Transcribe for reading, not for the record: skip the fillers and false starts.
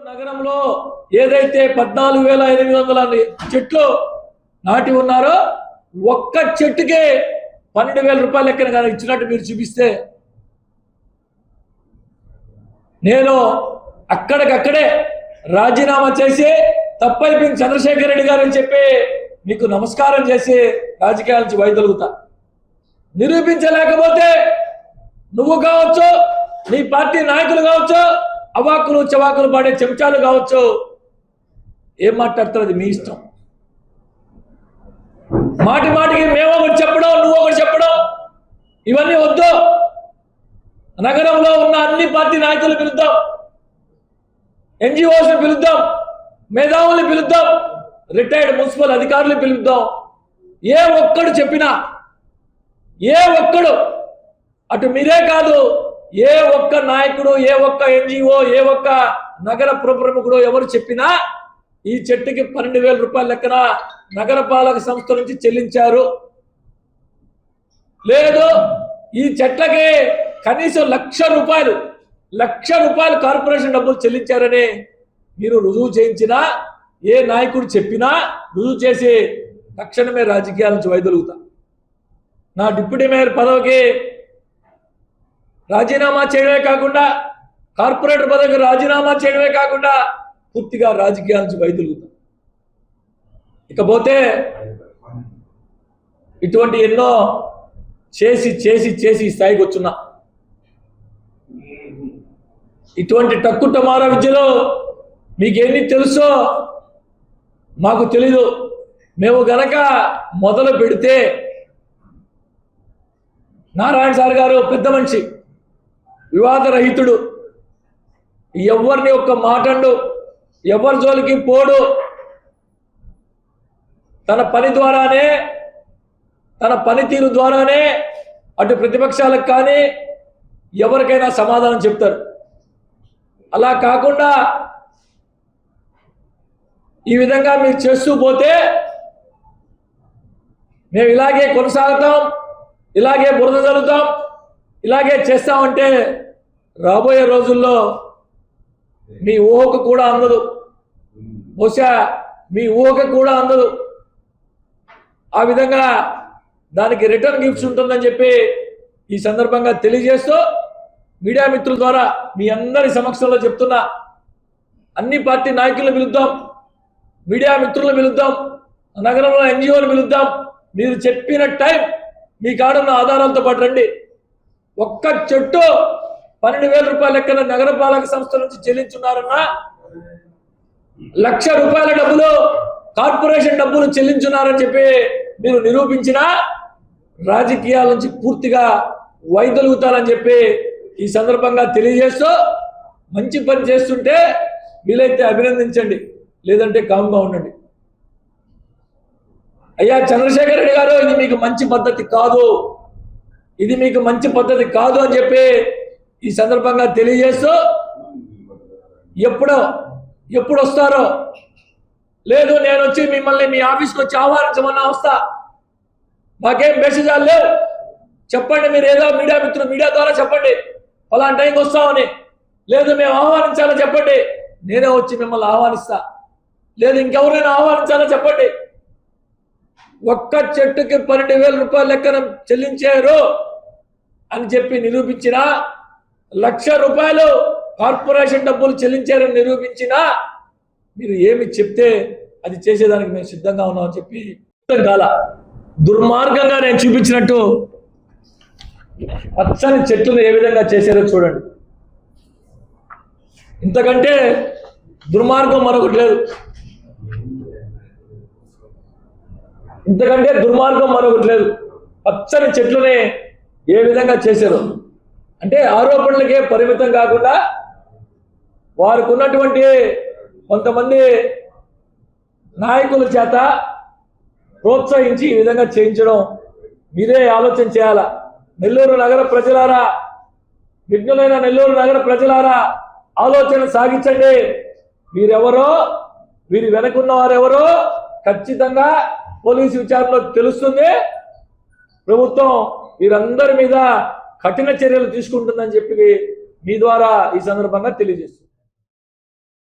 నగరంలో ఏదైతే 14,800 చెట్లు నాటి ఉన్నారో ఒక్క చెట్టుకే 12,000 రూపాయలు లెక్కన కానీ ఇచ్చినట్టు మీరు చూపిస్తే నేను అక్కడికక్కడే రాజీనామా చేసి తప్పైపోయింది చంద్రశేఖర్ రెడ్డి గారు అని చెప్పి మీకు నమస్కారం చేసి రాజకీయాల నుంచి వైదొలుగుతా. నిరూపించలేకపోతే నువ్వు కావచ్చు, నీ పార్టీ నాయకులు కావచ్చు, అవాకులు చవాకులు పడే చెంచాలు కావచ్చు, ఏం మాట్లాడతారు అది మీ ఇష్టం. మాటి మాటికి మేము ఒకటి చెప్పడం, నువ్వు ఒకటి చెప్పడం, ఇవన్నీ వద్దు. నగరంలో ఉన్న అన్ని పార్టీ నాయకులు పిలుద్దాం, ఎన్జిఓస్ పిలుద్దాం, మేధావుల్ని పిలుద్దాం, రిటైర్డ్ మున్సిపల్ అధికారులు పిలుద్దాం. ఏ ఒక్కడు చెప్పినా, ఏ ఒక్కడు, అటు మీరే కాదు, ఏ ఒక్క నాయకుడు, ఏ ఒక్క ఎన్జిఓ, ఏ ఒక్క నగర ప్రముఖుడు ఎవరు చెప్పినా ఈ చెట్టుకి 12,000 రూపాయల లెక్కన నగరపాలక సంస్థ నుంచి చెల్లించారు. లేదు ఈ చెట్లకి కనీసం లక్ష రూపాయలు కార్పొరేషన్ డబ్బులు చెల్లించారని మీరు రుజువు చేయించినా, ఏ నాయకుడు చెప్పినా రుజువు చేసి తక్షణమే రాజకీయాల నుంచి వైదొలుగుతా. నా డిప్యూటీ మేయర్ పదవికి రాజీనామా చేయడమే కాకుండా, కార్పొరేటర్ పదవికి రాజీనామా చేయడమే కాకుండా పూర్తిగా రాజకీయాల నుంచి వైదొలుగుతా. ఇకపోతే ఇటువంటి ఎన్నో చేసి చేసి చేసి ఈ స్థాయికి వచ్చున్నా. ఇటువంటి టక్కు టమారా విద్యలో మీకేమి తెలుసో మాకు తెలీదు. మేము గనక మొదలు పెడితే నారాయణ సార్ గారు పెద్ద మనిషి, వివాదరహితుడు, ఎవరిని ఒక్క మాటండు, ఎవరి జోలికి పోడు. తన పని ద్వారానే, తన పనితీరు ద్వారానే అటు ప్రతిపక్షాలకు కానీ ఎవరికైనా సమాధానం చెప్తారు. అలా కాకుండా ఈ విధంగా మీరు చేస్తూ పోతే మేము ఇలాగే కొనసాగుతాం, ఇలాగే బురద జరుగుతాం, ఇలాగే చేస్తామంటే రాబోయే రోజుల్లో మీ ఊహకు కూడా అందదు, బహుశా మీ ఊహకు కూడా అందదు. ఆ విధంగా దానికి రిటర్న్ గిఫ్ట్స్ ఉంటుందని చెప్పి ఈ సందర్భంగా తెలియజేస్తూ మీడియా మిత్రుల ద్వారా మీ అందరి సమక్షంలో చెప్తున్నా. అన్ని పార్టీ నాయకులను పిలుద్దాం, మీడియా మిత్రులను పిలుద్దాం, నగరంలో ఎన్జిఓలు పిలుద్దాం. మీరు చెప్పిన టైం మీ కాడున్న ఆధారాలతో పాటు రండి. ఒక్క చెట్టు 12,000 రూపాయల లెక్కన నగరపాలక సంస్థ నుంచి చెల్లించున్నారన్నా, ₹1,00,000 డబ్బులు కార్పొరేషన్ డబ్బులు చెల్లించున్నారని చెప్పి మీరు నిరూపించినా రాజకీయాల నుంచి పూర్తిగా వైదొలుగుతారని చెప్పి ఈ సందర్భంగా తెలియజేస్తూ, మంచి పని చేస్తుంటే వీలైతే అభినందించండి, లేదంటే కామ్గా ఉండండి. అయ్యా చంద్రశేఖర్ రెడ్డి గారు, ఇది మీకు మంచి పద్ధతి కాదు, ఇది మీకు మంచి పద్ధతి కాదు అని చెప్పి ఈ సందర్భంగా తెలియజేస్తూ, ఎప్పుడు వస్తారో, లేదు నేను వచ్చి మిమ్మల్ని మీ ఆఫీస్కి వచ్చి ఆహ్వానించమన్నా వస్తా, మాకేం మెసేజాలు లేవు, చెప్పండి. మీరు ఏదో మీడియా ద్వారా చెప్పండి ఫలానా టైంకి వస్తామని. లేదు మేము ఆహ్వానించాలో చెప్పండి, నేనే వచ్చి మిమ్మల్ని ఆహ్వానిస్తా. లేదు ఇంకెవరైనా ఆహ్వానించాలో చెప్పండి. ఒక్క చెట్టుకి 12,000 రూపాయల లెక్కన చెల్లించారు అని చెప్పి నిరూపించినా, ₹1,00,000 కార్పొరేషన్ డబ్బులు చెల్లించారని నిరూపించినా మీరు ఏమి చెప్తే అది చేసేదానికి మేము సిద్ధంగా ఉన్నామని చెప్పి కాల దుర్మార్గంగా నేను చూపించినట్టు పచ్చని చెట్లను ఏ విధంగా చేశారో చూడండి. ఇంతకంటే దుర్మార్గం మరొకటి లేదు, ఇంతకంటే దుర్మార్గం మరొకటి లేదు. పచ్చని చెట్లని ఏ విధంగా చేశారు అంటే ఆరోపణలకే పరిమితం కాకుండా వారికి ఉన్నటువంటి కొంతమంది నాయకుల చేత ప్రోత్సహించి ఈ విధంగా చేయించడం మీరే ఆలోచన చేయాలా. నెల్లూరు నగర ప్రజలారా, విఘ్నులైన నెల్లూరు నగర ప్రజలారా, ఆలోచన సాగించండి. వీరెవరో, వీరి వెనకున్న వారెవరో ఖచ్చితంగా పోలీసు విచారణలో తెలుస్తుంది. ప్రభుత్వం వీరందరి మీద కఠిన చర్యలు తీసుకుంటుందని చెప్పి మీ ద్వారా ఈ సందర్భంగా తెలియజేస్తుంది.